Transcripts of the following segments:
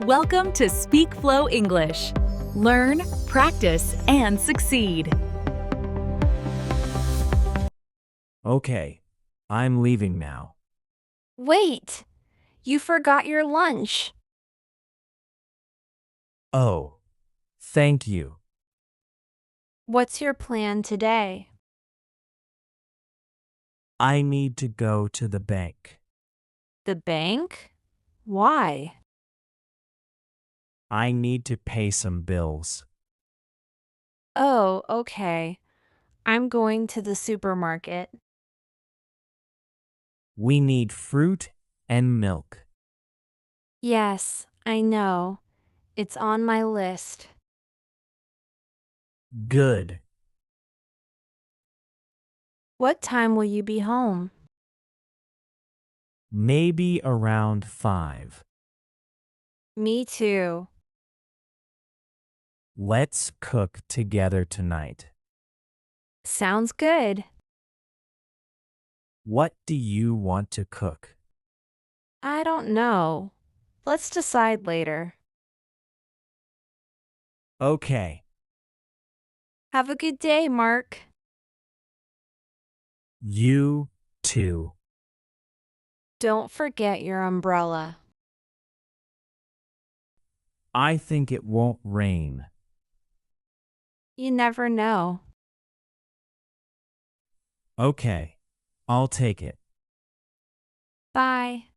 Welcome to Speak Flow English. Learn, practice, and succeed. Okay, I'm leaving now. Wait, you forgot your lunch. Oh, thank you. What's your plan today? I need to go to the bank. The bank? Why? I need to pay some bills. Oh, okay. I'm going to the supermarket. We need fruit and milk. Yes, I know. It's on my list. Good. What time will you be home? Maybe around 5. Me too. Let's cook together tonight. Sounds good. What do you want to cook? I don't know. Let's decide later. Okay, Have a good day, Mark. you too. Don't forget your umbrella. I think it won't rain. You never know. Okay, I'll take it. Bye.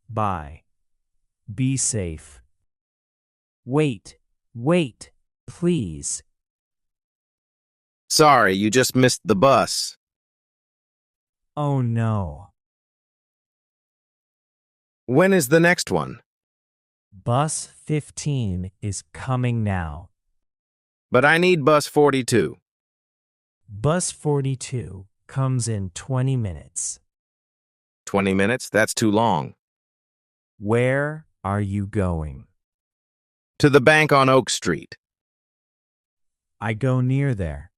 Bye. Be safe. Wait, please. Sorry, you just missed the bus. Oh no. When is the next one? Bus 15 is coming now. But I need bus 42. Bus 42 comes in 20 minutes. 20 minutes? That's too long. Where are you going? To the bank on Oak Street. I go near there.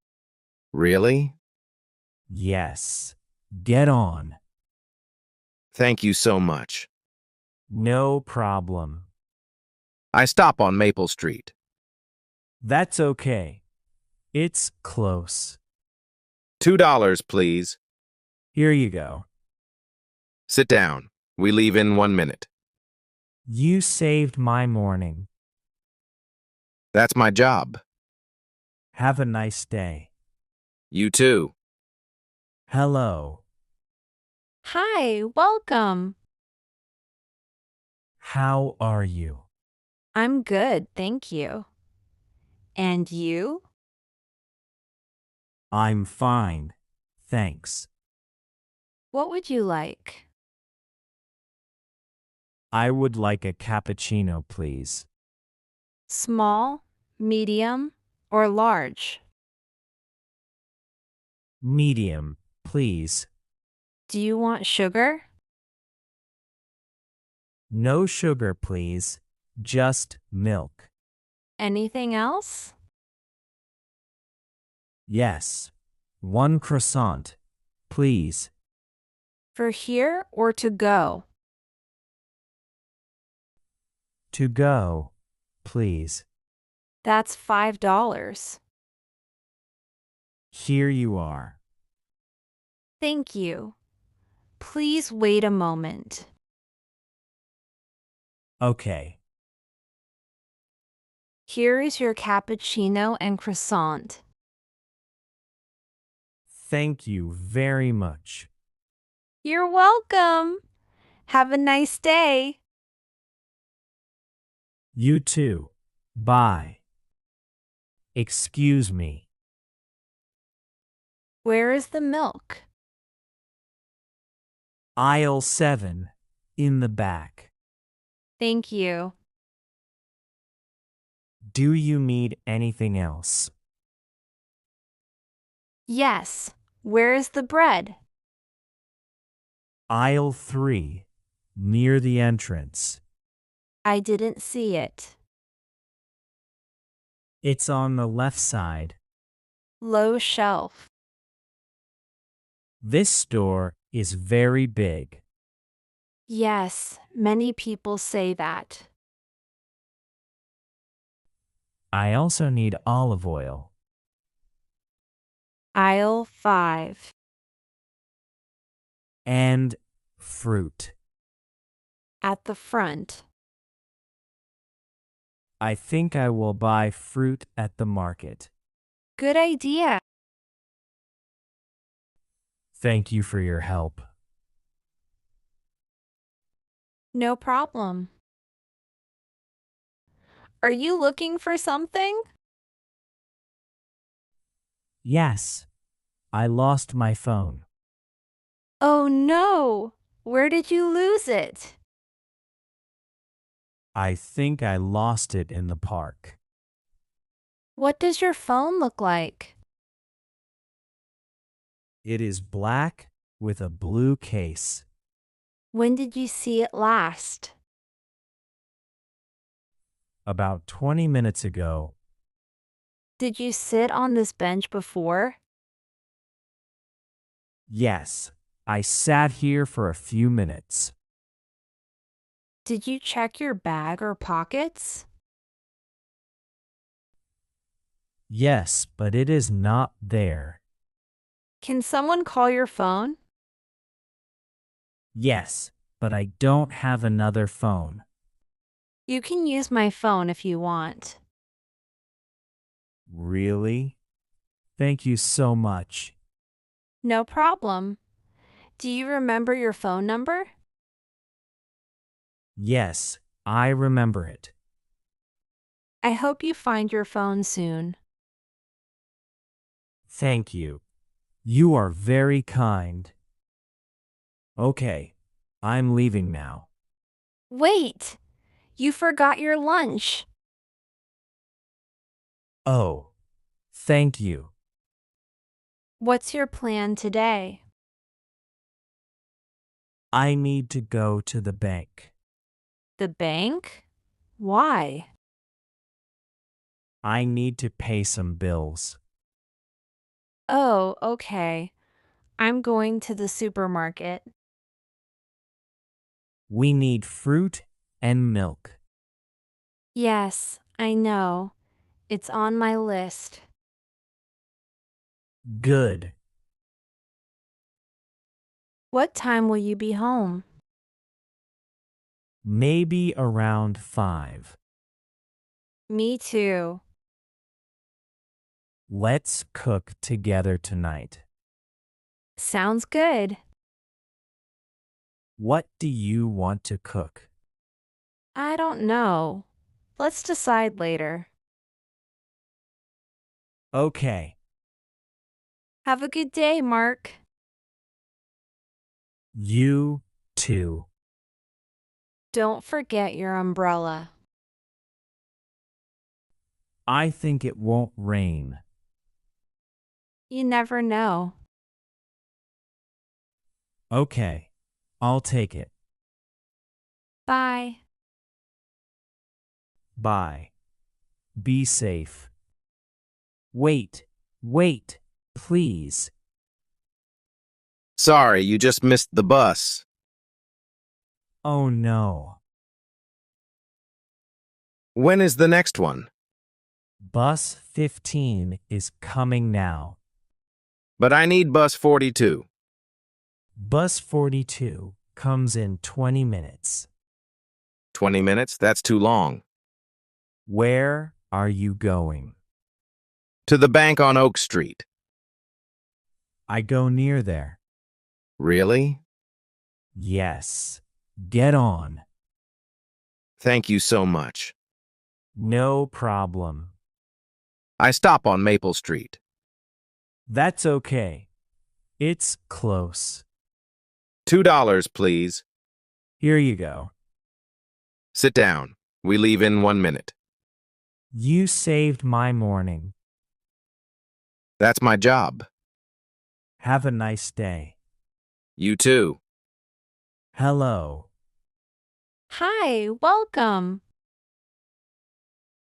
Really? Yes. Get on. Thank you so much. No problem. I stop on Maple Street. That's okay. It's close. $2, please. Here you go. Sit down. We leave in 1 minute. You saved my morning. That's my job. Have a nice day. You too. Hello. Hi, welcome. How are you? I'm good, thank you. And you? I'm fine. Thanks. What would you like? I would like a cappuccino, please. Small, medium, or large? Medium, please. Do you want sugar? No sugar, please. Just milk. Anything else? Yes. 1 croissant, please. For here or to go? To go, please. That's $5. Here you are. Thank you. Please wait a moment. Okay. Here is your cappuccino and croissant. Thank you very much. You're welcome. Have a nice day. You too. Bye. Excuse me. Where is the milk? Aisle 7, in the back. Thank you. Do you need anything else? Yes. Where is the bread? Aisle 3, near the entrance. I didn't see it. It's on the left side. Low shelf. This store is very big. Yes, many people say that. I also need olive oil. Aisle 5. And fruit. At the front. I think I will buy fruit at the market. Good idea. Thank you for your help. No problem. Are you looking for something? Yes, I lost my phone. Oh no! Where did you lose it? I think I lost it in the park. What does your phone look like? It is black with a blue case. When did you see it last? About 20 minutes ago. Did you sit on this bench before? Yes, I sat here for a few minutes. Did you check your bag or pockets? Yes, but it is not there. Can someone call your phone? Yes, but I don't have another phone. You can use my phone if you want. Really? Thank you so much. No problem. Do you remember your phone number? Yes, I remember it. I hope you find your phone soon. Thank you. You are very kind. Okay, I'm leaving now. Wait! You forgot your lunch. Oh, thank you. What's your plan today? I need to go to the bank. The bank? Why? I need to pay some bills. Oh, okay. I'm going to the supermarket. We need fruit and milk. Yes, I know. It's on my list. Good. What time will you be home? Maybe around 5. Me too. Let's cook together tonight. Sounds good. What do you want to cook? I don't know. Let's decide later. Okay. Have a good day, Mark. You too. Don't forget your umbrella. I think it won't rain. You never know. Okay. I'll take it. Bye. Bye. Be safe. Wait, please. Sorry, you just missed the bus. Oh no. When is the next one? Bus 15 is coming now. But I need bus 42. Bus 42 comes in 20 minutes. 20 minutes? That's too long. Where are you going? To the bank on Oak Street. I go near there. Really? Yes. Get on. Thank you so much. No problem. I stop on Maple Street. That's okay. It's close. $2, please. Here you go. Sit down. We leave in 1 minute. You saved my morning. That's my job. Have a nice day. You too. Hello. Hi, welcome.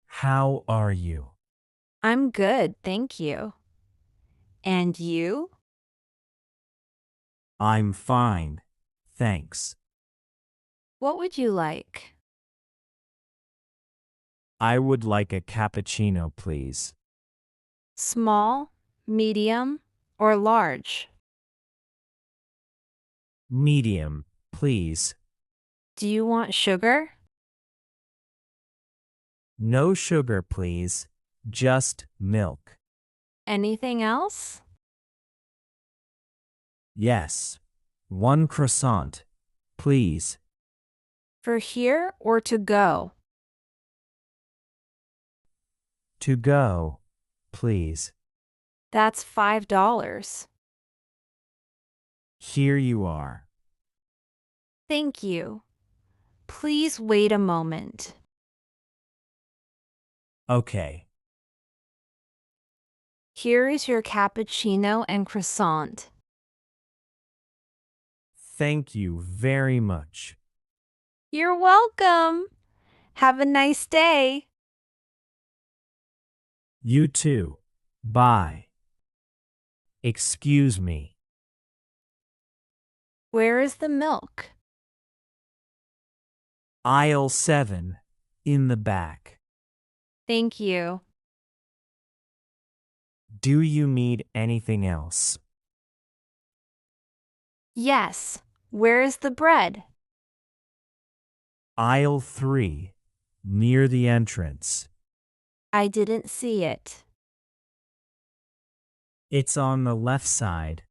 How are you? I'm good, thank you. And you? I'm fine. Thanks. What would you like? I would like a cappuccino, please. Small, medium, or large? Medium, please. Do you want sugar? No sugar, please. Just milk. Anything else? Yes. One croissant, please. For here or to go? To go, please. That's $5. Here you are. Thank you. Please wait a moment. Okay. Here is your cappuccino and croissant. Thank you very much. You're welcome. Have a nice day. You too. Bye. Excuse me. Where is the milk? Aisle 7, in the back. Thank you. Do you need anything else? Yes. Where is the bread? Aisle 3, near the entrance. I didn't see it. It's on the left side.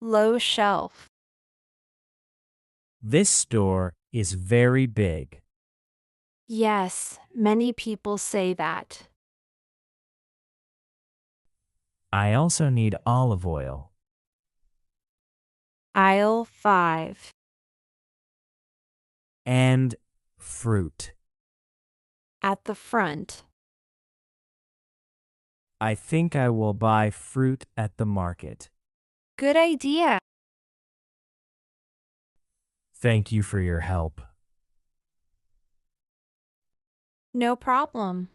Low shelf. This store is very big. Yes, many people say that. I also need olive oil. Aisle 5. And fruit. At the front. I think I will buy fruit at the market. Good idea. Thank you for your help. No problem.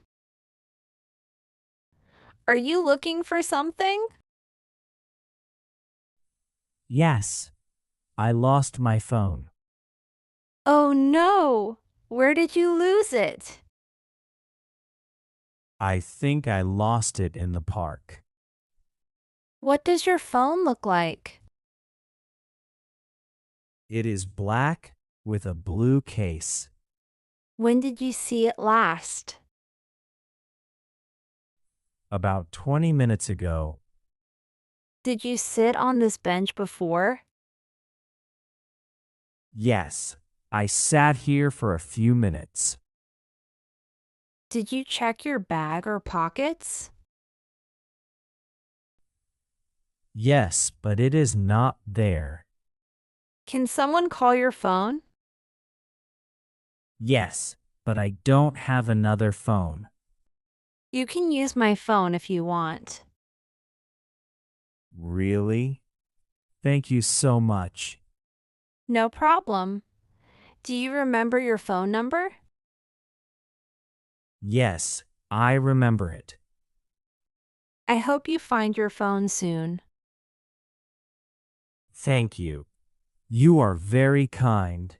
Are you looking for something? Yes, I lost my phone. Oh no! Where did you lose it? I think I lost it in the park. What does your phone look like? It is black with a blue case. When did you see it last? About 20 minutes ago. Did you sit on this bench before? Yes, I sat here for a few minutes. Did you check your bag or pockets? Yes, but it is not there. Can someone call your phone? Yes, but I don't have another phone. You can use my phone if you want. Really? Thank you so much. No problem. Do you remember your phone number? Yes, I remember it. I hope you find your phone soon. Thank you. You are very kind.